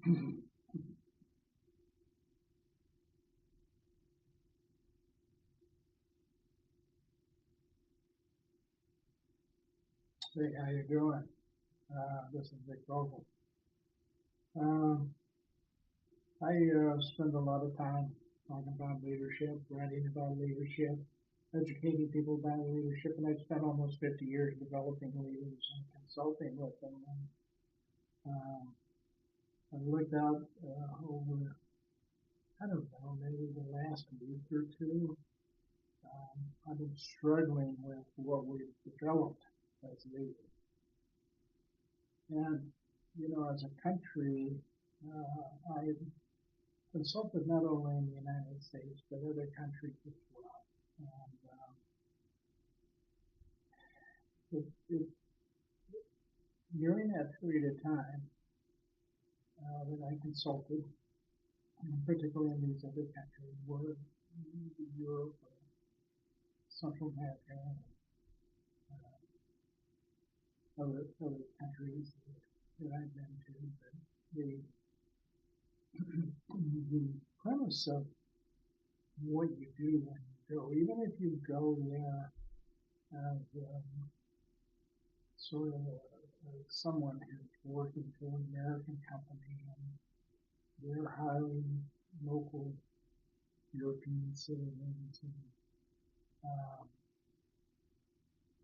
Hey, how you doing? This is L Vogel. Um, I spend a lot of time talking about leadership, writing about leadership, educating people about leadership, and I've spent almost 50 years developing leaders and consulting with them. And, I've looked out over, I don't know, maybe the last week or two. I've been struggling with what we've developed as leaders. And, as a country, I consulted not only in the United States, but other countries as well. And it, during that period of time that I consulted, particularly in these other countries, were Europe, Central America, and other countries that I've been to, but the premise of what you do when you go, even if you go there as sort of someone who's working for an American company and they're hiring local European citizens. And, um,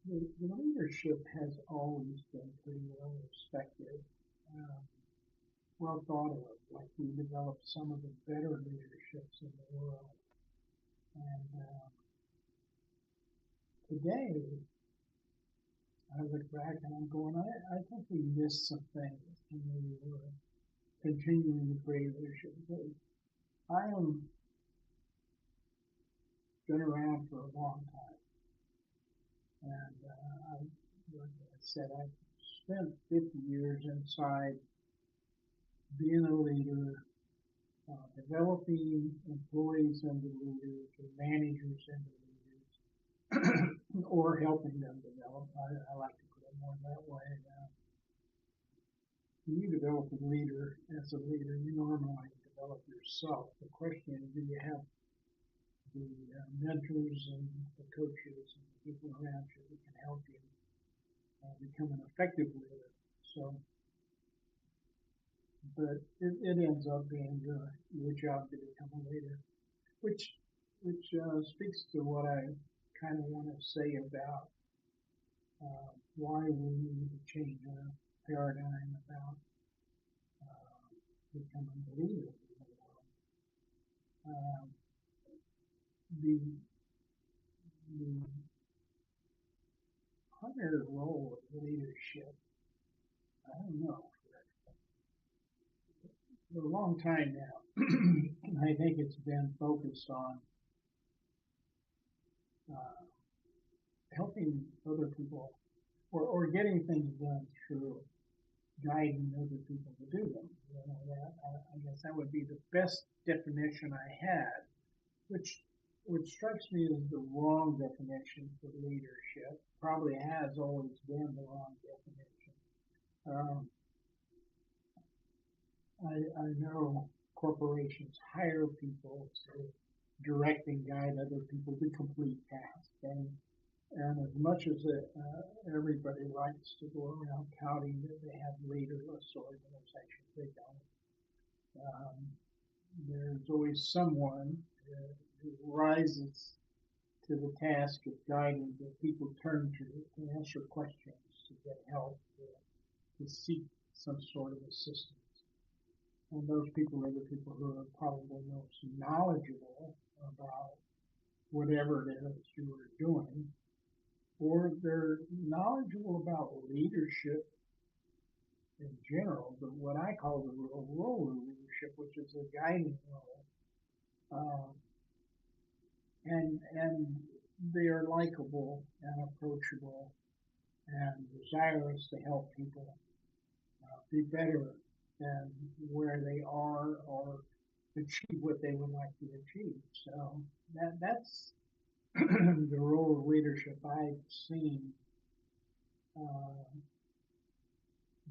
the leadership has always been pretty well respected, um, well thought of. Like we developed some of the better leaderships in the world. And today, I look back and I'm going, I think we missed some things when we were continuing to create leadership. I am been around for a long time. And like I said, I spent 50 years inside being a leader, developing employees into leaders or managers into leaders, or helping them develop. I like to put it more that way. When you develop a leader as a leader, you normally develop yourself. The question is, do you have the mentors and the coaches and the people around you that can help you become an effective leader? So, but it ends up being your job to become a leader, which speaks to what I kind of want to say about why we need to change our paradigm about becoming a leader. Um, the the primary role of leadership, I don't know, for a long time now, I think it's been focused on uh, helping other people or getting things done through guiding other people to do them. I guess that would be the best definition I had, which strikes me as the wrong definition for leadership. Probably has always been the wrong definition. Um, I know corporations hire people to direct and guide other people to complete tasks, and as much as everybody likes to go around touting that they have leaderless organizations, they don't. Um, there's always someone who rises to the task of guiding that people turn to answer questions, to get help, to seek some sort of assistance. And those people are the people who are probably most knowledgeable about whatever it is you are doing, or they're knowledgeable about leadership in general, but what I call the real role of leadership, which is a guiding role. And they are likable and approachable and desirous to help people be better than where they are or achieve what they would like to achieve. So that's the role of leadership I've seen uh,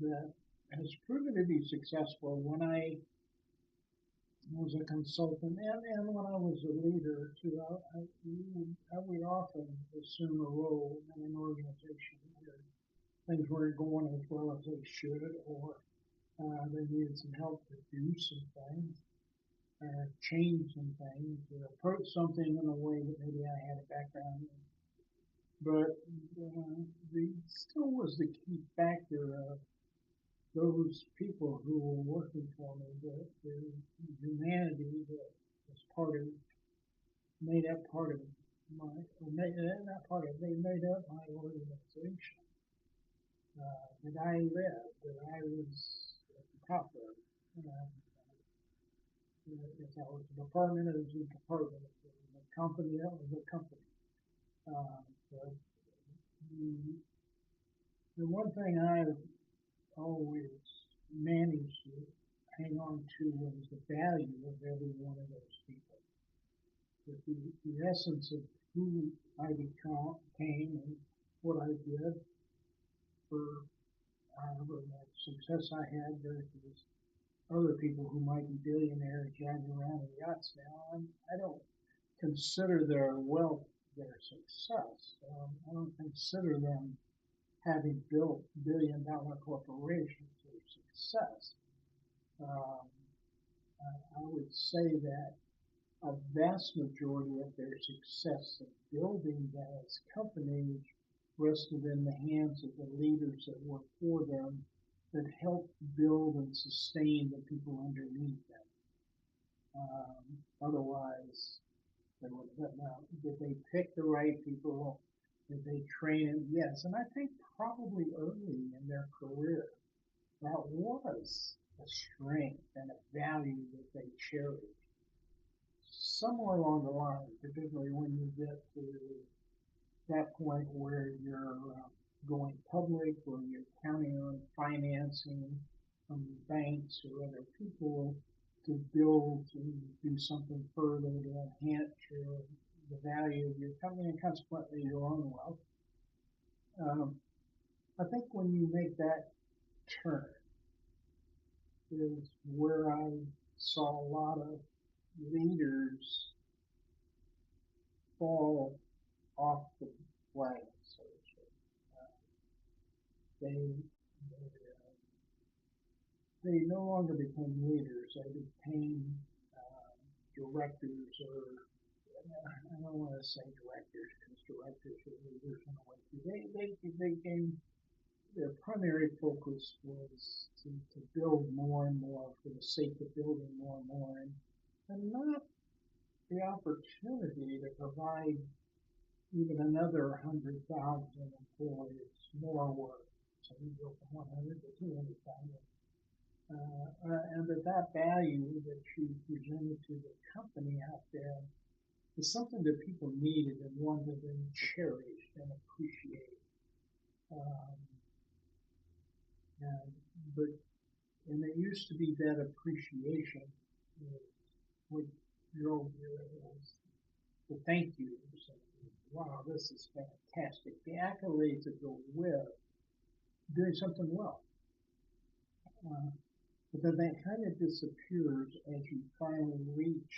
that has proven to be successful when I was a consultant and when I was a leader too. I would often assume a role in an organization where things weren't going as well as they should, or they needed some help to do some things, change some things, or approach something in a way that maybe I had a background in. But the still was the key factor of those people who were working for me, the humanity that was part of, made up part of my, or made, not part of, they made up my organization that I led, that I was at the top of. If that was a department, it was a department. If it was a company, that was a company. But the, the one thing I've always managed to hang on to was the value of every one of those people. That the essence of who I became and what I did for however much success I had versus other people who might be billionaires driving around in yachts now. I don't consider their wealth their success. I don't consider them having built billion-dollar corporations their success. Um, I would say that a vast majority of their success of building those companies rested in the hands of the leaders that worked for them that helped build and sustain the people underneath them. Otherwise, they would have gotten out. Did they pick the right people? Did they train them? Yes. And I think probably early in their career, that was a strength and a value that they cherished. Somewhere along the line, particularly when you get to that point where you're going public or you're counting on financing from banks or other people to build and do something further to enhance the value of your company and consequently your own wealth. Um, I think when you make that turn is where I saw a lot of leaders fall off the wagon, so to speak. They, they no longer became leaders. They became directors, or I don't want to say directors because directors are leaders in a way. They became, their primary focus was to build more and more for the sake of building more and more, and not the opportunity to provide even another 100,000 employees more work. So we go from 100 to 200,000. And that value that she presented to the company out there is something that people needed and wanted and cherished and appreciated. Um, and, but and it used to be that appreciation what drove was the thank yous. Wow, this is fantastic. The accolades that go with doing something well. Uh, but then that kind of disappears as you finally reach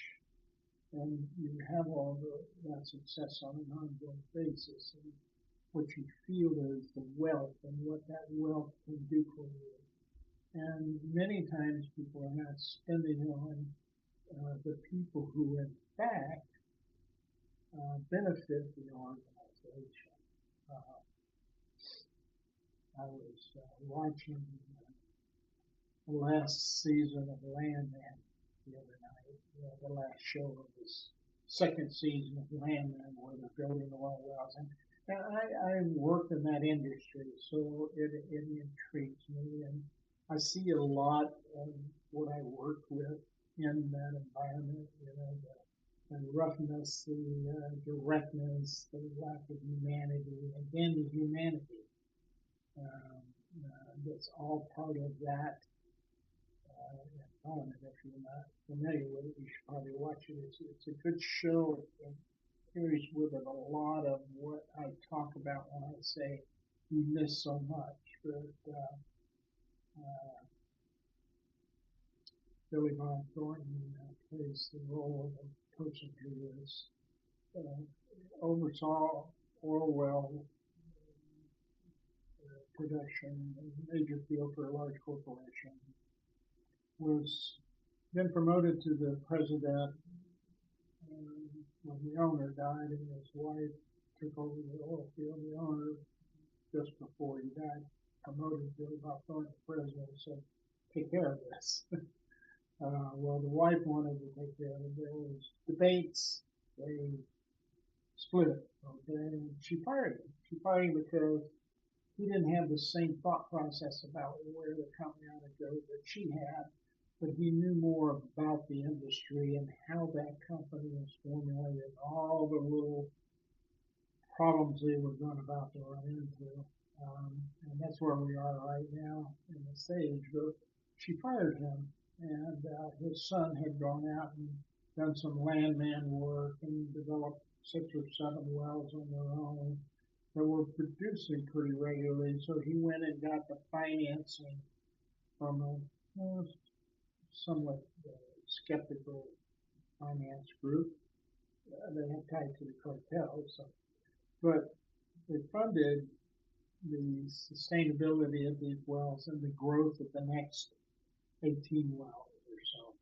and you have all that success on an ongoing basis. And what you feel is the wealth and what that wealth can do for you. And many times people are not spending on the people who, in fact, benefit the organization. Uh, I was watching the last season of Landman the other night, the last show of this second season of Landman where they're building the oil wells. And I work in that industry, so it intrigues me. And I see a lot of what I work with in that environment, the roughness, the directness, the lack of humanity, again, the humanity. Um, that's all part of that environment. If you're not familiar with it, you should probably watch it. It's a good show. It carries with it a lot of what I talk about when I say you miss so much. But Billy Bob Thornton plays the role of a person who is oversaw oil well production in a major field for a large corporation. Was then promoted to the president when the owner died and his wife took over the oil field. The owner, just before he died, promoted Billy Bob Thornton to president and said, take care of this. Well, the wife wanted to take care of it. There was debates. They split, okay, and she fired him. She fired him because he didn't have the same thought process about where the company ought to go that she had, but he knew more about the industry and how that company was formulated, all the little problems they were about to run into. And that's where we are right now in the stage. But she fired him, and his son had gone out and done some landman work and developed 6 or 7 wells on their own that were producing pretty regularly. So he went and got the financing from a somewhat skeptical finance group. They had tied to the cartel, so, but they funded the sustainability of these wells and the growth of the next 18 wells or so.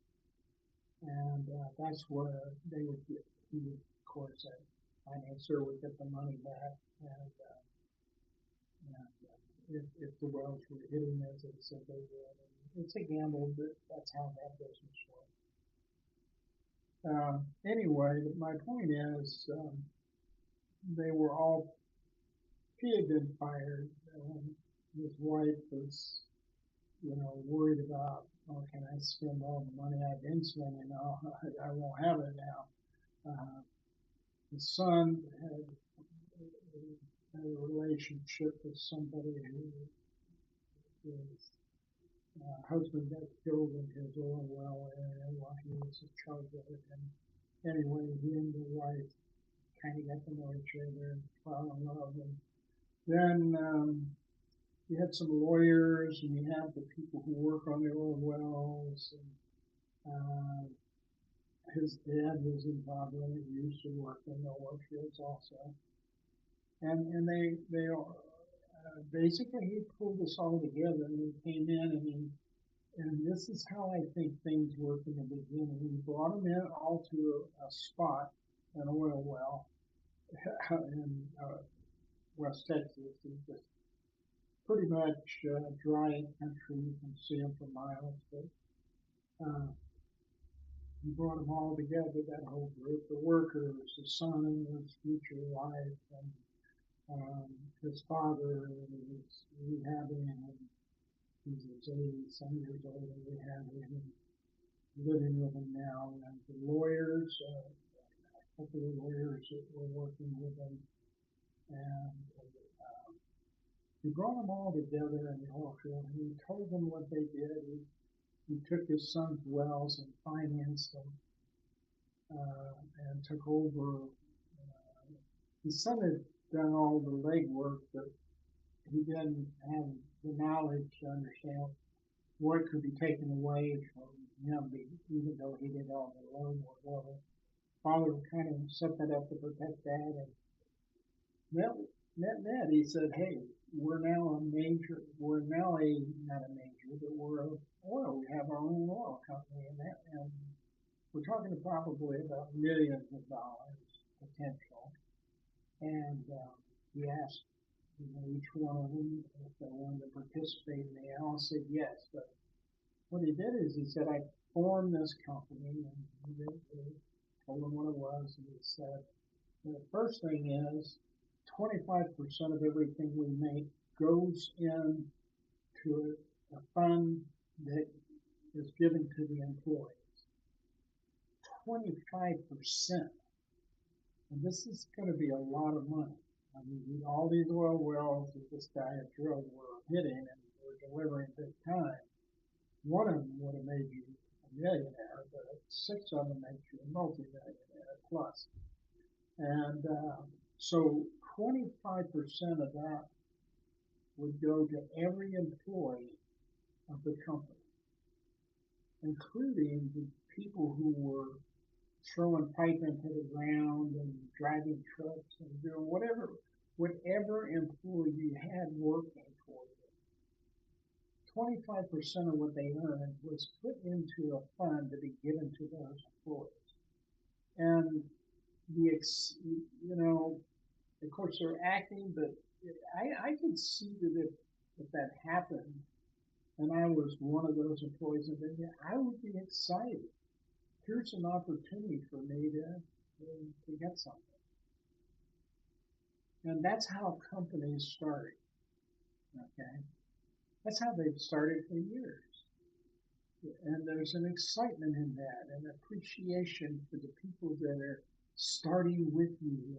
And that's where they would get, he would, of course, a financer would get the money back. And if the wells were hitting as they said they would. And it's a gamble, but that's how that business works. Anyway, my point is, they were all, he had been fired. His wife was, worried about, oh, can I spend all the money I've been spending? Oh, I won't have it now. The son had a relationship with somebody who his husband got killed in his oil well area while he was in charge of it. And anyway, he and the wife kind of got to know each other and fell in love. And then you had some lawyers, and you have the people who work on the oil wells. And his dad was involved in it. He used to work in the oil fields also. And they basically he pulled us all together, and he came in and this is how I think things work in the beginning. He brought them in all to a spot, an oil well in West Texas. It's just pretty much dry country. You can see them for miles. But he brought them all together, that whole group, the workers, the son, his future wife, and his father was rehabbing, and he's 80-some years old and rehabbing, and living with him now. And the lawyers, a couple of lawyers that were working with him, and he brought them all together in the oil field, and he told them what they did. He took his son's wells and financed them, and took over. His son had done all the legwork, but he didn't have the knowledge to understand what could be taken away from him, even though he did all the loan work. Well, his father kind of set that up to protect that, and net, he said, hey, we're now not a major, but we're oil. We have our own oil company, and we're talking probably about millions of dollars potential. And he asked each one of them if they wanted to participate, and they all said yes. But what he did is he said, I formed this company, and he told them what it was, and he said, the first thing is 25% of everything we make goes into a fund that is given to the employees. 25%. And this is going to be a lot of money. I mean, all these oil wells that this guy had drilled were hitting and were delivering big time. One of them would have made you a millionaire, but 6 of them make you a multi-millionaire plus. And so 25% of that would go to every employee of the company. including the people who were throwing pipe into the ground and driving trucks and doing whatever employee you had working for you. 25% of what they earned was put into a fund to be given to those employees. And you know, of course they're acting, but I could see that if that happened and I was one of those employees in India, I would be excited. Here's an opportunity for me to get something. And that's how companies start. Okay. That's how they've started for years. And there's an excitement in that, an appreciation for the people that are starting with you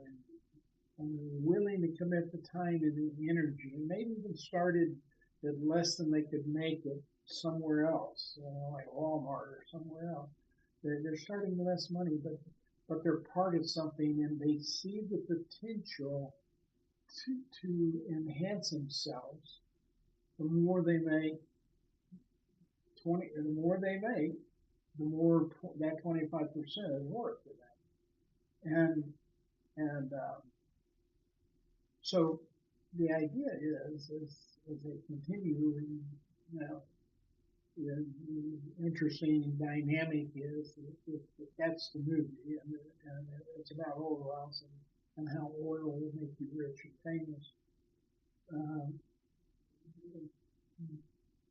and willing to commit the time and the energy, and maybe even started at less than they could make it somewhere else, like Walmart or somewhere else. They're starting with less money, but they're part of something, and they see the potential to enhance themselves. The more they make, the more they make, the more that 25% is worth to them. And so the idea is, as they continue, you know, the interesting dynamic is that that's the movie, and it's about oil wells and how oil will make you rich and famous. Um,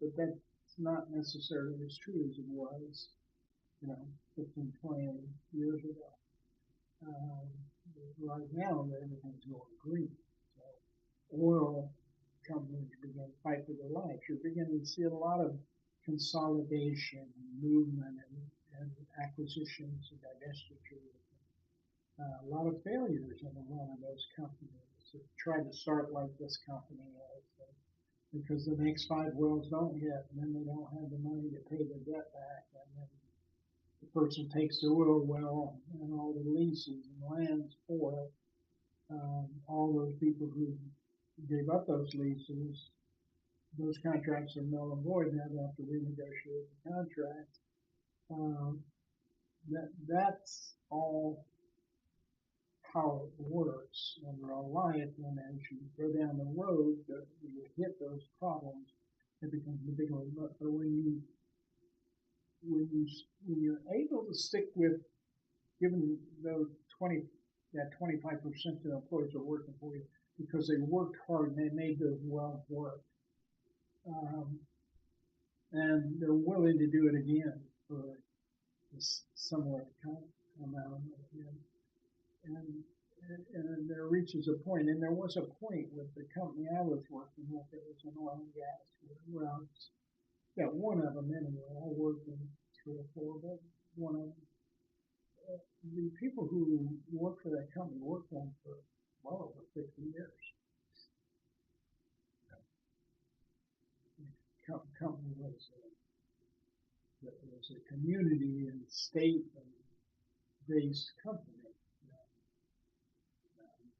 but that's not necessarily as true as it was, 15, 20 years ago. Um, right now, everything's going green. So oil companies are beginning to fight for their lives. You're beginning to see a lot of consolidation, movement, and acquisitions and divestitures. A lot of failures in a lot of those companies that try to start like this company is, because the next 5 wells don't hit, and then they don't have the money to pay their debt back, and then the person takes the oil well and all the leases and lands for it. All those people who gave up those leases, those contracts are null and void now. They have to renegotiate the contract. Um, that's all how it works in real life. And as you go down the road, you hit those problems. It becomes a bigger. But when you're able to stick with giving those 25% of the employees are working for you because they worked hard and they made those wells work. And they're willing to do it again for a similar amount of money. And there reaches a point, and there was a point with the company I was working with, it was an oil and gas. Well, yeah, one of them anyway. I worked in 3 or 4, but one of them. The people who worked for that company worked for them for well over 50 years. The company was a community and state-based company.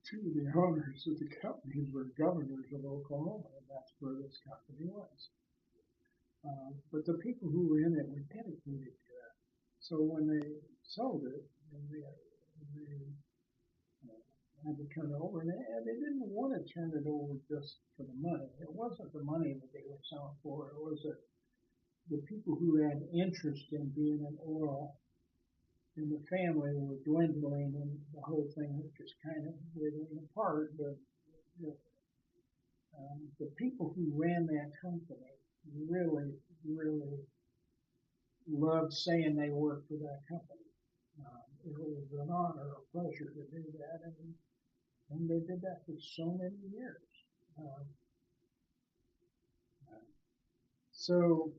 Two of the owners of the companies were governors of Oklahoma, and that's where this company was. But the people who were in it were dedicated to that. So when they sold it, and they had to turn it over, and they didn't want to turn it over just for the money. It wasn't the money that they were selling for. It was the people who had interest in being in oil in the family were dwindling, and the whole thing was just kind of wiggling apart. But the people who ran that company really, really loved saying they worked for that company. It was an honor, a pleasure to do that, and they did that for so many years. So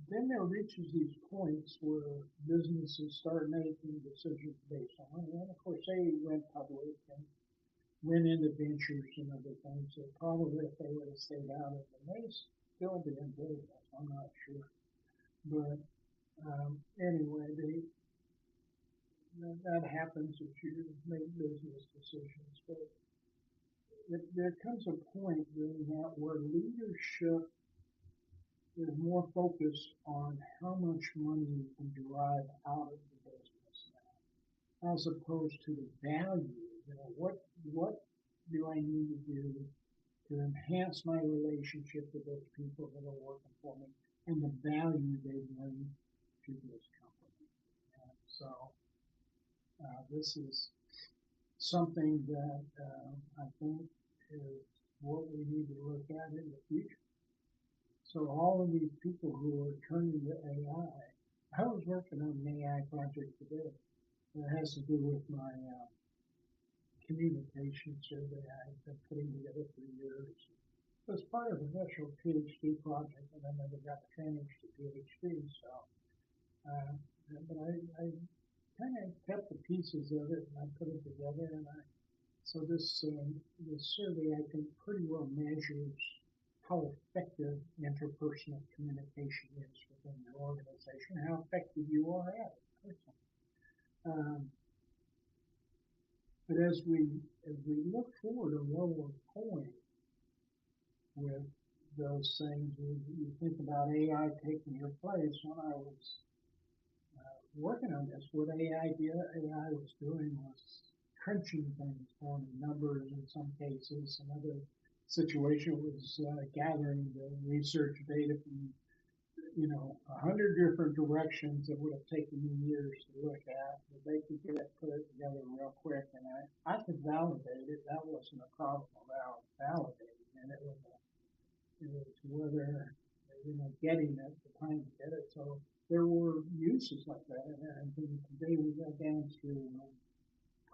then there reaches these points where businesses start making decisions based on money. And of course, they went public and went into ventures and other things that probably, if they would have stayed out of it, may still be in business. I'm not sure. But anyway, that happens if you make business decisions. But there comes a point during that where leadership there's more focus on how much money you can derive out of the business now, as opposed to the value. You know, what do I need to do to enhance my relationship with those people that are working for me and the value they bring to this company. And so this is something that I think is what we need to look at in the future. So all of these people who are turning to I was working on an AI project today that has to do with my communication survey I've been putting together for years. It was part of an initial PhD project, and I never got the training to PhD. So, but I kind of kept the pieces of it and I put it together. And so this survey I think pretty well measures how effective interpersonal communication is within your organization, how effective you are at it personally. But as we look forward and where we're going with those things, you think about AI taking your place. When I was working on this, what AI was doing was crunching things for me, numbers in some cases. Another situation was gathering the research data from 100 different directions that would have taken me years to look at, but they could get it put it together real quick, and I could validate it. That wasn't a problem about validating, and it was whether getting it, the time to get it. So there were uses like that, and today we got down to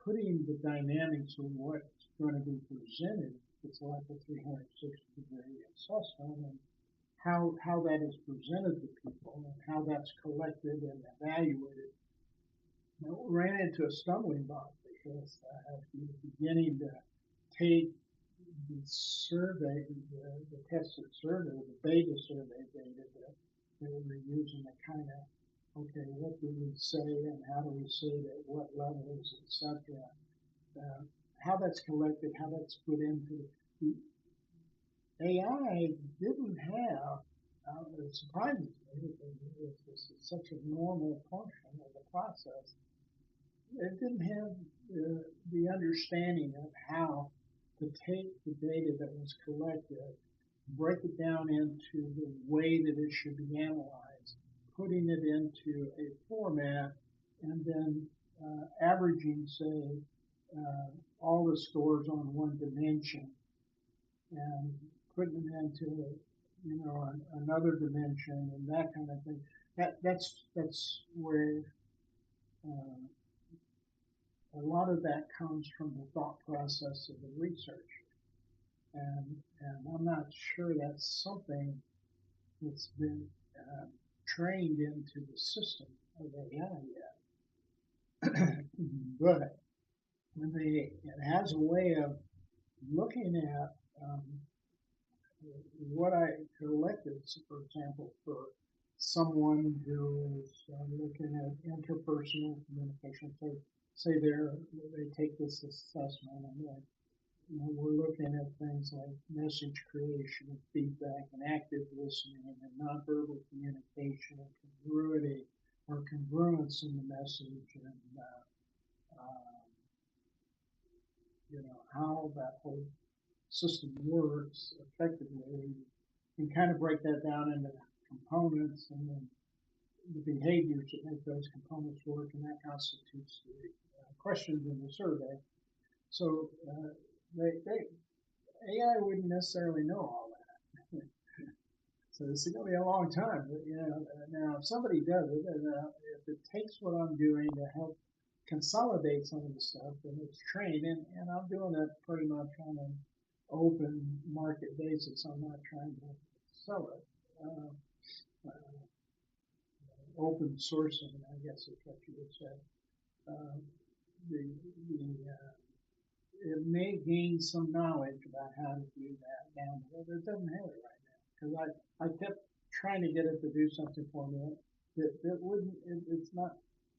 putting the dynamics of what's going to be presented. It's like a 360-degree assessment, and how that is presented to people and how that's collected and evaluated. Now, we ran into a stumbling block because at the beginning to take the survey, the tested survey, the beta survey data that we were using to kind of, okay, what do we say and how do we say it at what levels, etc. How that's collected, how that's put into the AI didn't have, it surprises me because this is such a normal function of the process. It didn't have the understanding of how to take the data that was collected, break it down into the way that it should be analyzed, putting it into a format, and then averaging, say, all the scores on one dimension and putting them into another dimension and that kind of thing. That's where a lot of that comes from the thought process of the research, and I'm not sure that's something that's been trained into the system of AI yet. But it has a way of looking at what I collected, for example, for someone who is looking at interpersonal communication. So say they take this assessment and we're looking at things like message creation and feedback and active listening and nonverbal communication and congruity or congruence in the message and how that whole system works effectively. You can kind of break that down into components and then the behaviors that make those components work, and that constitutes the questions in the survey. So AI wouldn't necessarily know all that. So this is going to be a long time. But, now if somebody does it, and if it takes what I'm doing to help consolidate some of the stuff, then it's trained, and I'm doing it pretty much on an open market basis. I'm not trying to sell it. Open sourcing, I guess is what you would say. It may gain some knowledge about how to do that down the road, but it doesn't have it right now. Because I kept trying to get it to do something for me that wouldn't, it's not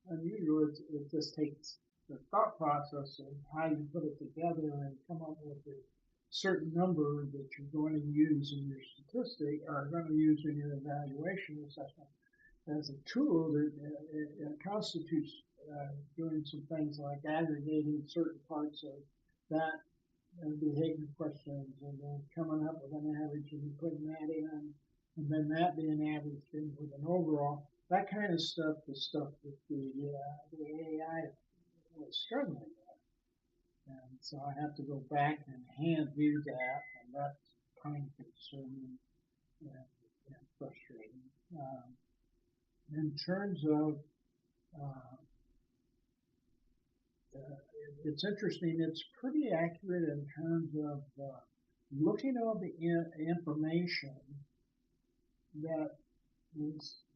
unusual. It just takes the thought process of how you put it together and come up with it certain number that you're going to use in your statistic or going to use in your evaluation assessment as a tool that it constitutes doing some things like aggregating certain parts of that behavior questions and then coming up with an average and putting that in and then that being averaged in with an overall. That kind of stuff, the stuff that the AI was struggling with. And so I have to go back and hand view that, and that's time consuming and, and frustrating. In terms of uh, it's interesting. It's pretty accurate in terms of looking at the information that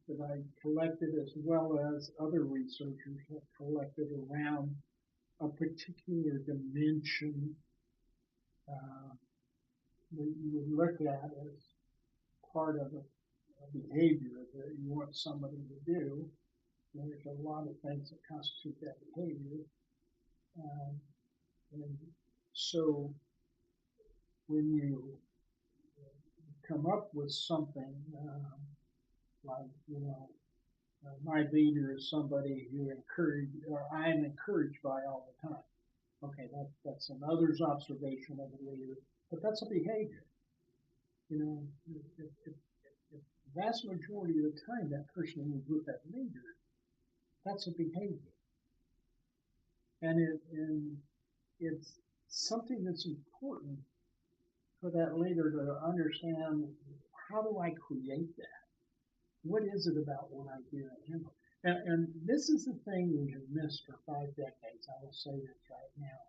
that I collected, as well as other researchers have collected around a particular dimension uh, that you would look at as part of a behavior that you want somebody to do. And there's a lot of things that constitute that behavior. Um, and so when you come up with something like, my leader is somebody who or I'm encouraged by all the time. Okay, that's another's observation of a leader, but that's a behavior. If the vast majority of the time that person is with that leader, that's a behavior. And it's something that's important for that leader to understand. How do I create that? What is it about what I do? And this is the thing we have missed for 5 decades. I will say this right now,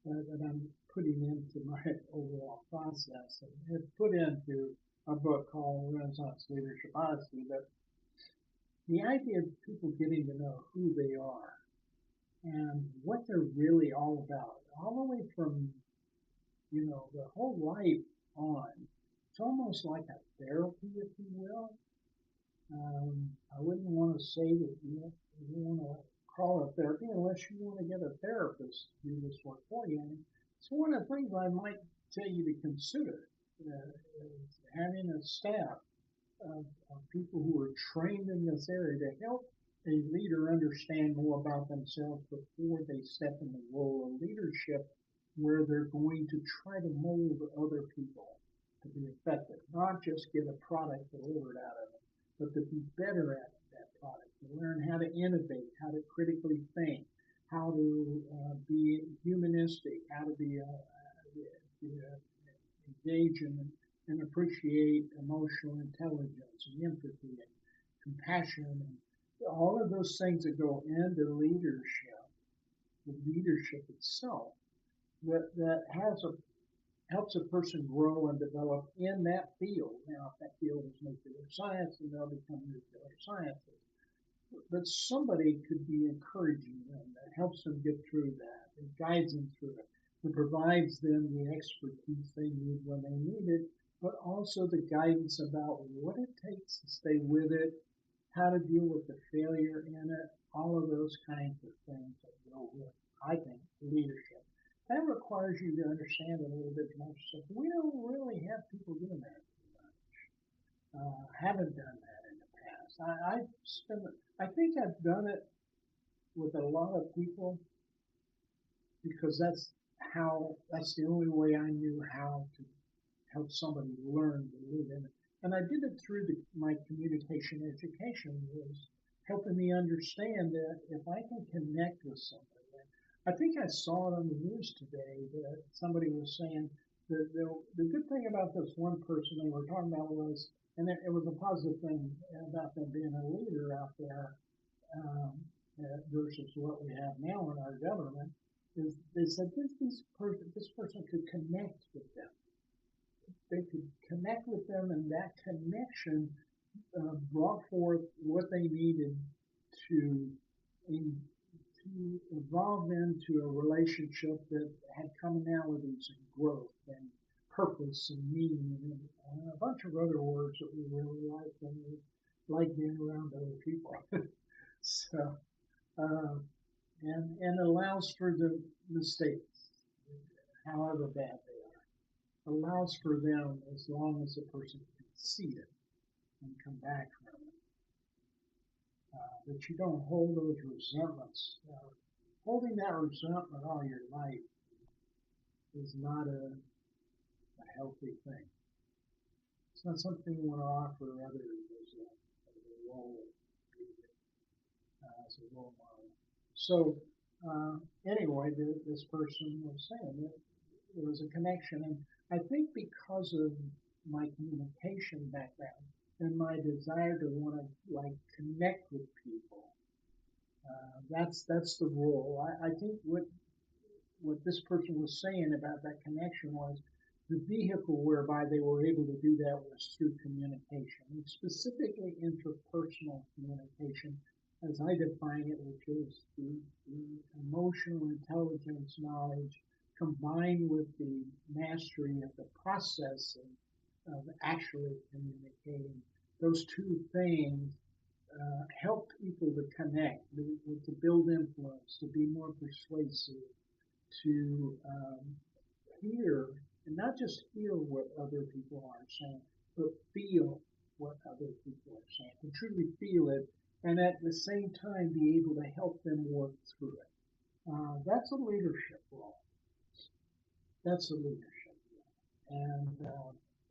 that I'm putting into my overall process and have put into a book called Renaissance Leadership Odyssey. But the idea of people getting to know who they are and what they're really all about, all the way from the whole life on. It's almost like a therapy, if you will. I wouldn't want to say that you want to call it therapy unless you want to get a therapist to do this work for you. And it's one of the things I might tell you to consider is having a staff of people who are trained in this area to help a leader understand more about themselves before they step in the role of leadership, where they're going to try to mold other people to be effective, not just get a product delivered out of it, but to be better at that product, to learn how to innovate, how to critically think, how to be humanistic, how to engage and appreciate emotional intelligence and empathy and compassion and all of those things that go into leadership, the leadership itself, that helps a person grow and develop in that field. Now, if that field is nuclear science, then they'll become nuclear scientists. But somebody could be encouraging them, that helps them get through that, and guides them through it, and provides them the expertise they need when they need it, but also the guidance about what it takes to stay with it, how to deal with the failure in it, all of those kinds of things that go with, I think, leadership. That requires you to understand a little bit more stuff. We don't really have people doing that haven't done that in the past. I think I've done it with a lot of people because that's the only way I knew how to help somebody learn to live in it. And I did it through my communication education, was helping me understand that if I can connect with somebody. I think I saw it on the news today that somebody was saying that the good thing about this one person they were talking about was, and it was a positive thing about them being a leader out there um, versus what we have now in our government, is they said this person could connect with them. They could connect with them, and that connection brought forth what they needed to in, to evolve into a relationship that had commonalities and growth and purpose and meaning and a bunch of other words that we really like and we like being around other people. So, uh, and allows for the mistakes, however bad they are. allows for them, as long as the person can see it and come back from it, that you don't hold those resentments. Holding that resentment all your life is not a healthy thing. It's not something you want to offer others as a role, as a role model. So anyway, this person was saying that there was a connection, and I think because of my communication background and my desire to want to like connect with people, that's the role. I think what this person was saying about that connection was the vehicle whereby they were able to do that was through communication, and specifically interpersonal communication, as I define it, which is the emotional intelligence knowledge combined with the mastery of the process of actually communicating. Those two things help people to connect, to build influence, to be more persuasive, to hear, and not just hear what other people are saying, but feel what other people are saying, to truly feel it, and at the same time be able to help them work through it. That's a leadership role. That's a leadership role. And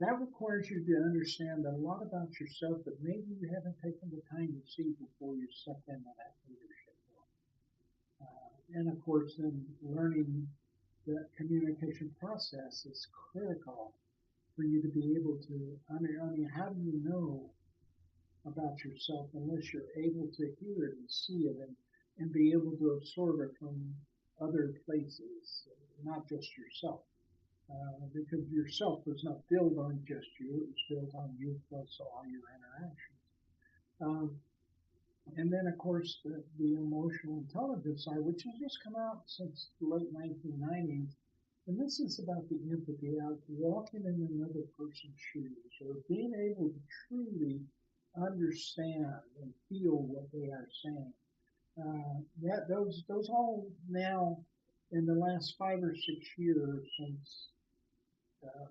that requires you to understand a lot about yourself that maybe you haven't taken the time to see before you step into that leadership role. And of course, then learning the communication process is critical for you to be able to, how do you know about yourself unless you're able to hear it and see it and be able to absorb it from other places, not just yourself. Because yourself was not built on just you, it was built on you plus all your interactions. Um, and then, of course, the emotional intelligence side, which has just come out since the late 1990s. And this is about the empathy out walking in another person's shoes or being able to truly understand and feel what they are saying. Those all now in the last 5 or 6 years since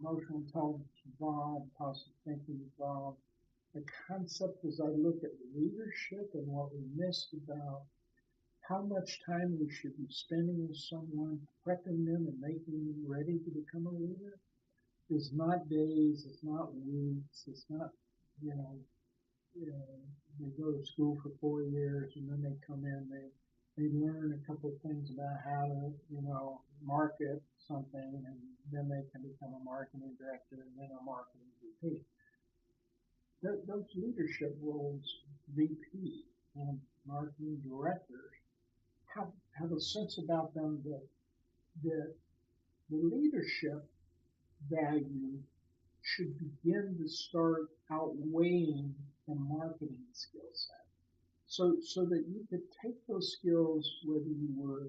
emotional intelligence evolved, positive thinking evolved, the concept as I look at leadership and what we missed about how much time we should be spending with someone, prepping them and making them ready to become a leader is not days, it's not weeks, it's not, you know, they go to school for 4 years and then they come in, they learn a couple of things about how to, market something, and then they can become a marketing director and then a marketing VP. Those leadership roles, VP and marketing directors, have a sense about them that the, the leadership value should begin to start outweighing the marketing skill set. So that you could take those skills, whether you were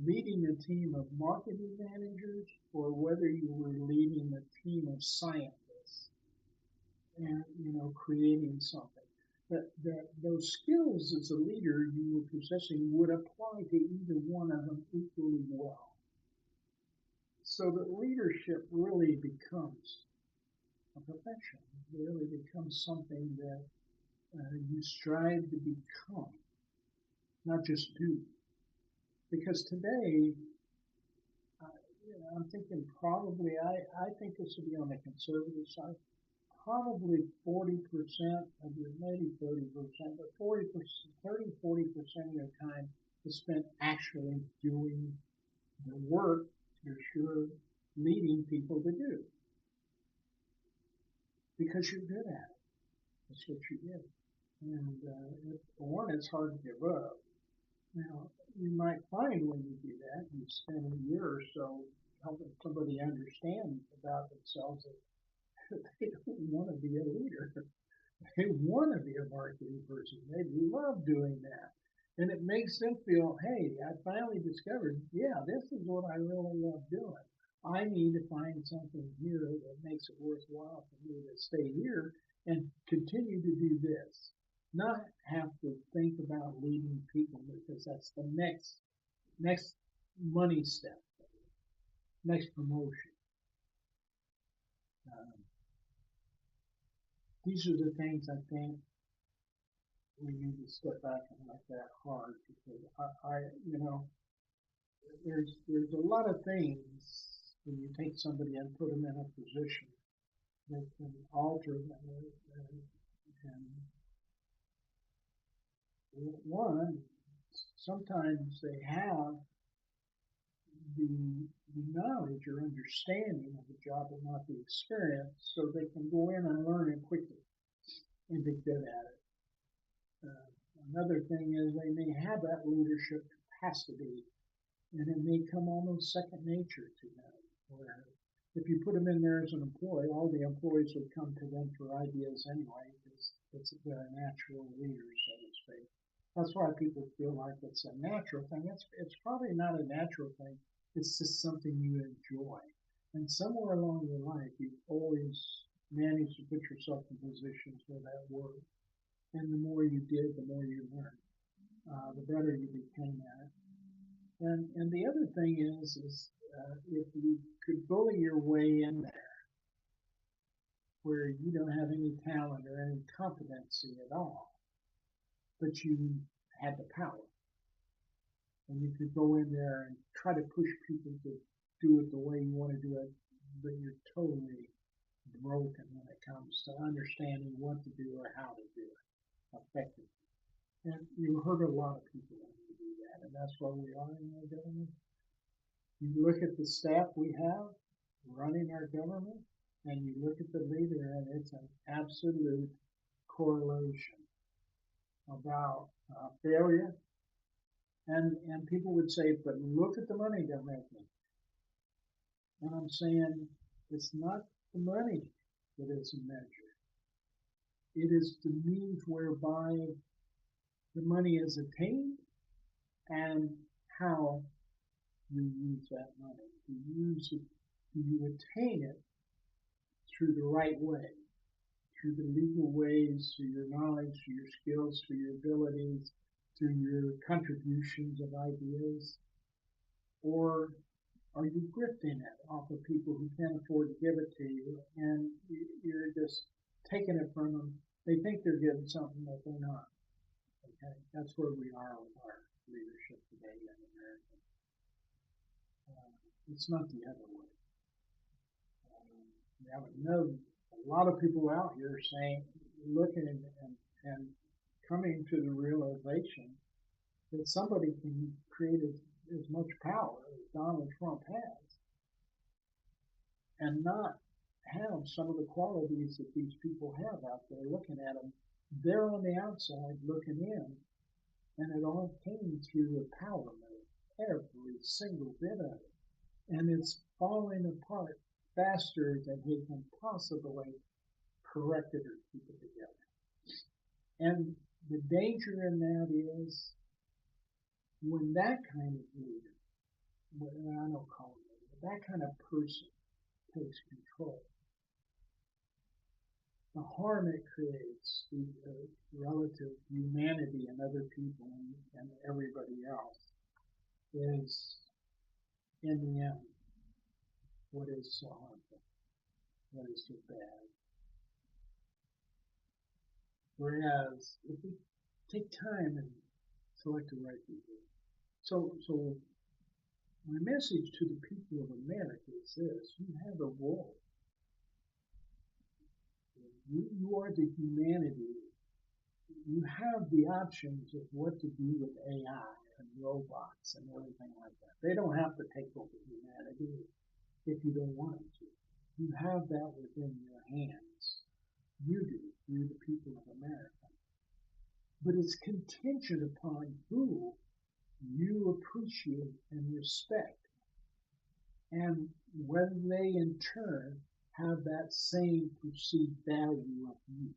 leading a team of marketing managers or whether you were leading a team of scientists and creating something. That those skills as a leader you were possessing would apply to either one of them equally well. So that leadership really becomes a profession. It really becomes something that you strive to become, not just do. Because today, I'm thinking probably, I think this would be on the conservative side, probably 40% of your, maybe 30%, but 40%, 30, 40% of your time is spent actually doing the work you're leading people to do. Because you're good at it. That's what you do. And for one, it's hard to give up. Now, you might find when you do that, you spend a year or so helping somebody understand about themselves that they don't want to be a leader. They want to be a marketing person. They love doing that. And it makes them feel, hey, I finally discovered, yeah, this is what I really love doing. I need to find something here that makes it worthwhile for me to stay here and continue to do this. Not have to think about leading people because that's the next money step, next promotion. Um, these are the things I think we need to step back and look at hard because there's a lot of things when you take somebody and put them in a position that can alter them. And one, sometimes they have the knowledge or understanding of the job but not the experience, so they can go in and learn it quickly and be good at it. Another thing is they may have that leadership capacity, and it may come almost second nature to them. Where if you put them in there as an employee, all the employees would come to them for ideas anyway, because they're a natural leader, so to speak. That's why people feel like it's a natural thing. It's probably not a natural thing. It's just something you enjoy. And somewhere along your life, you've always managed to put yourself in positions where that worked. And the more you did, the more you learned, the better you became at it. And the other thing is if you could bully your way in there, where you don't have any talent or any competency at all, but you had the power, and you could go in there and try to push people to do it the way you want to do it, but you're totally broken when it comes to understanding what to do or how to do it effectively. And you hurt a lot of people when you do that, and that's why we are in our government. You look at the staff we have running our government, and you look at the leader, and it's an absolute correlation about failure. And people would say, but look at the money they're making. And I'm saying it's not the money that is a measure. It is the means whereby the money is attained and how you use that money. Do you attain it through the right way, through the legal ways, through your knowledge, through your skills, through your abilities, through your contributions of ideas? Or are you grifting it off of people who can't afford to give it to you, and you're just taking it from them? They think they're getting something that they're not. Okay, that's where we are with our leadership today in America. It's not the other way. I know a lot of people out here saying, looking and coming to the realization that somebody can create as much power as Donald Trump has and not have some of the qualities that these people have out there looking at them. They're on the outside looking in, and it all came through a power move, every single bit of it. And it's falling apart faster than he can possibly correct it or keep it together. And the danger in that is when that kind of leader, I don't call it leader, that kind of person takes control, the harm it creates, the relative humanity in other people and everybody else is, in the end, what is so harmful, what is so bad. Whereas if we take time and select the right people. So my message to the people of America is this: you have a role. You are the humanity. You have the options of what to do with AI and robots and everything like that. They don't have to take over humanity if you don't want them to. You have that within your hands. You do. You're the people of America. But it's contingent upon who you appreciate and respect, and whether they in turn have that same perceived value of you.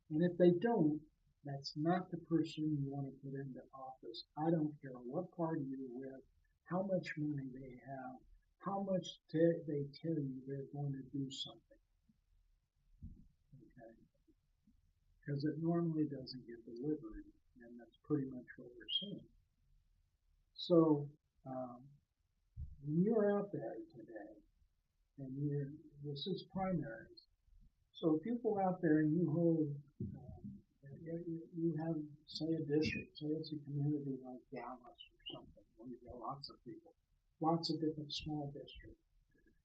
And if they don't, that's not the person you want to put into office. I don't care what party you're with, how much money they have, how much they tell you they're going to do something. Okay? Because it normally doesn't get delivered, and that's pretty much what we're seeing. So when you're out there today and This is primaries. So if you go out there and you hold, you have, say, a district, say it's a community like Dallas or something, where you got lots of people, lots of different small districts.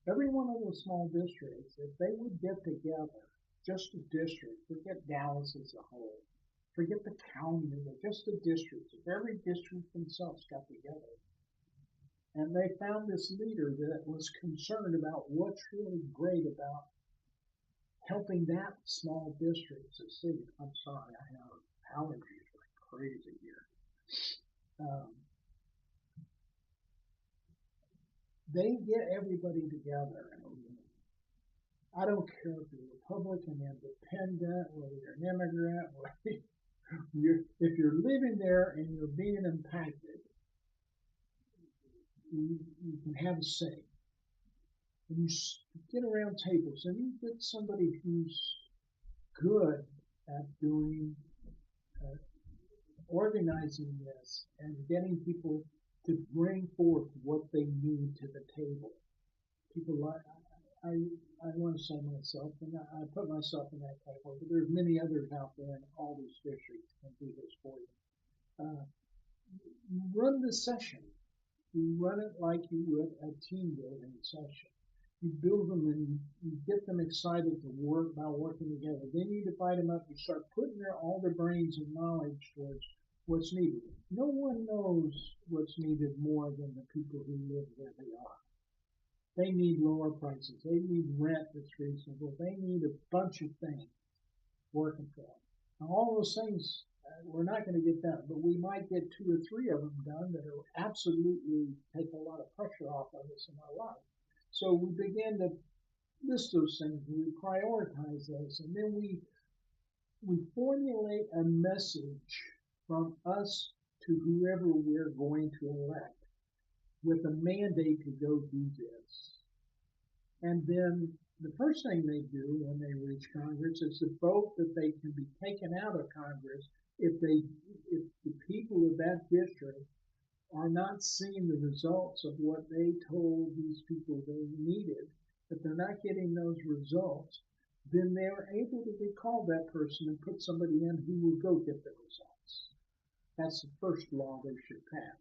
Every one of those small districts, if they would get together, just a district, forget Dallas as a whole, forget the county, just the districts, if every district themselves got together, and they found this leader that was concerned about what's really great about helping that small district succeed. I'm sorry, I have allergies like crazy here. Um, they get everybody together in a room. I don't care if you're Republican, independent, whether you're an immigrant, whether if you're living there and you're being impacted, you can have a say. And you get around tables and you get somebody who's good at doing uh, organizing this and getting people to bring forth what they need to the table. People like I, I want to say myself, and I put myself in that category, but there's many others out there in all these districts can do this for you. You run the session. You run it like you would a team building session. You build them and you get them excited to work by working together. Then you divide them up. You start putting all their brains and knowledge towards what's needed. No one knows what's needed more than the people who live where they are. They need lower prices. They need rent that's reasonable. They need a bunch of things working for them. Now, all those things we're not going to get done, but we might get two or three of them done that are absolutely take a lot of pressure off of us in our life. So we begin to list those things, we prioritize those, and then we formulate a message from us to whoever we're going to elect with a mandate to go do this. And then the first thing they do when they reach Congress is to vote that they can be taken out of Congress if the people of that district are not seeing the results of what they told these people they needed, if they're not getting those results, then they're able to recall that person and put somebody in who will go get the results. That's the first law they should pass.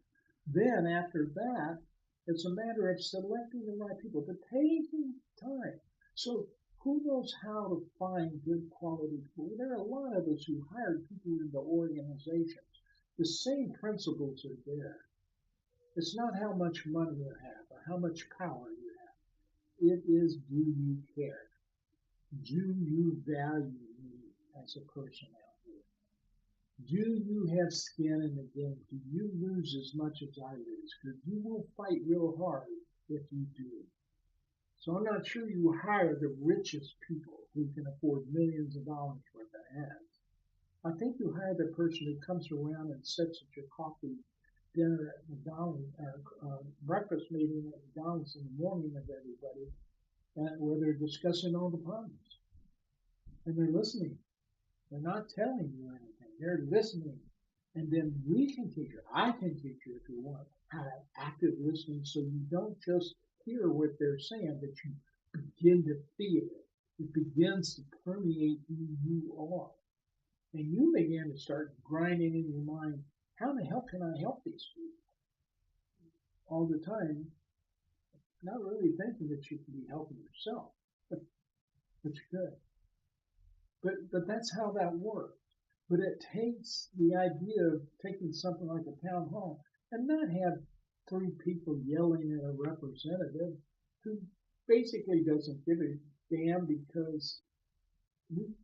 Then after that, it's a matter of selecting the right people, but taking time. So who knows how to find good quality people? There are a lot of us who hired people into organizations. The same principles are there. It's not how much money you have or how much power you have. It is, do you care? Do you value me as a person out here? Do you have skin in the game? Do you lose as much as I lose? Because you will fight real hard if you do. So I'm not sure you hire the richest people who can afford millions of dollars worth of ads. I think you hire the person who comes around and sits at your coffee dinner at McDonald's, or breakfast meeting at McDonald's in the morning with everybody, where they're discussing all the problems. And they're listening. They're not telling you anything. They're listening. And then we can teach you. I can teach you if you want how to active listening so you don't just hear what they're saying, but you begin to feel it. It begins to permeate who you are. And you begin to start grinding in your mind, how the hell can I help these people? All the time, not really thinking that you can be helping yourself, but you could. But that's how that works. But it takes the idea of taking something like a town hall and not have three people yelling at a representative who basically doesn't give a damn because you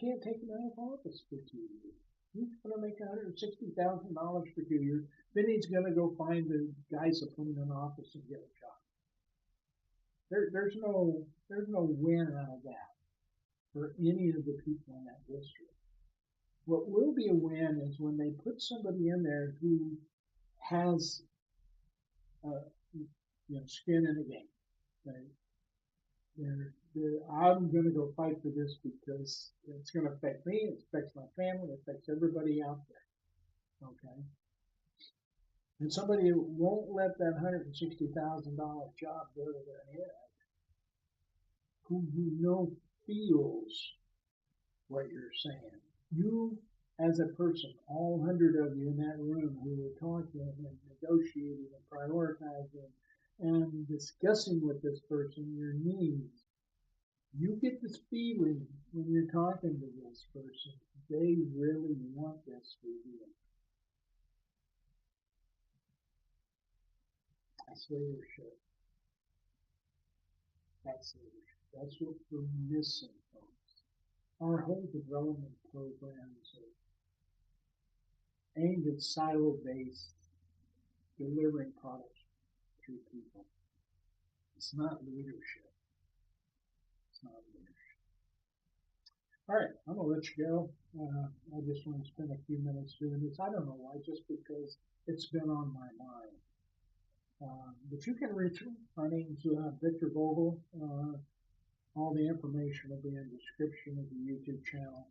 can't take him out of office for 2 years. He's going to make $160,000 for 2 years. Then he's going to go find the guys that put him in office and get a job. There's no win out of that for any of the people in that district. What will be a win is when they put somebody in there who has skin in the game. I'm going to go fight for this because it's going to affect me, it affects my family, it affects everybody out there. Okay? And somebody won't let that $160,000 job go to their head. who you know feels what you're saying. You, as a person, all 100 of you in that room who are talking and negotiating and prioritizing and discussing with this person your needs, you get this feeling when you're talking to this person, they really want this for you. That's leadership. That's leadership. That's what we're missing, folks. Our whole development programs are aimed at silo-based delivering products to people. It's not leadership. It's not leadership. All right, I'm gonna let you go. I just want to spend a few minutes doing this. I don't know why, just because it's been on my mind. But you can reach me. My name's Victor Vogel. All the information will be in the description of the YouTube channel.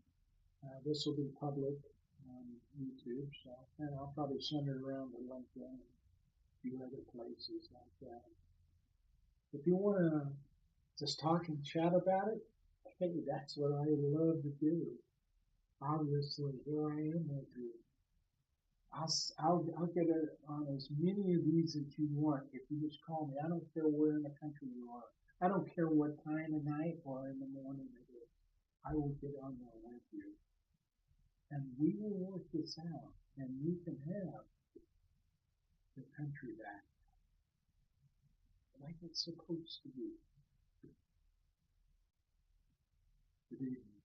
This will be public on YouTube, so, and I'll probably send it around to LinkedIn and a few other places like that. If you want to just talk and chat about it, hey, that's what I love to do. Obviously, here I am with you. I'll get on as many of these as you want if you just call me. I don't care where in the country you are. I don't care what time of night or in the morning it is. I will get on there with you. And we will work this out. And you can have the country back like it's supposed to be. Good evening.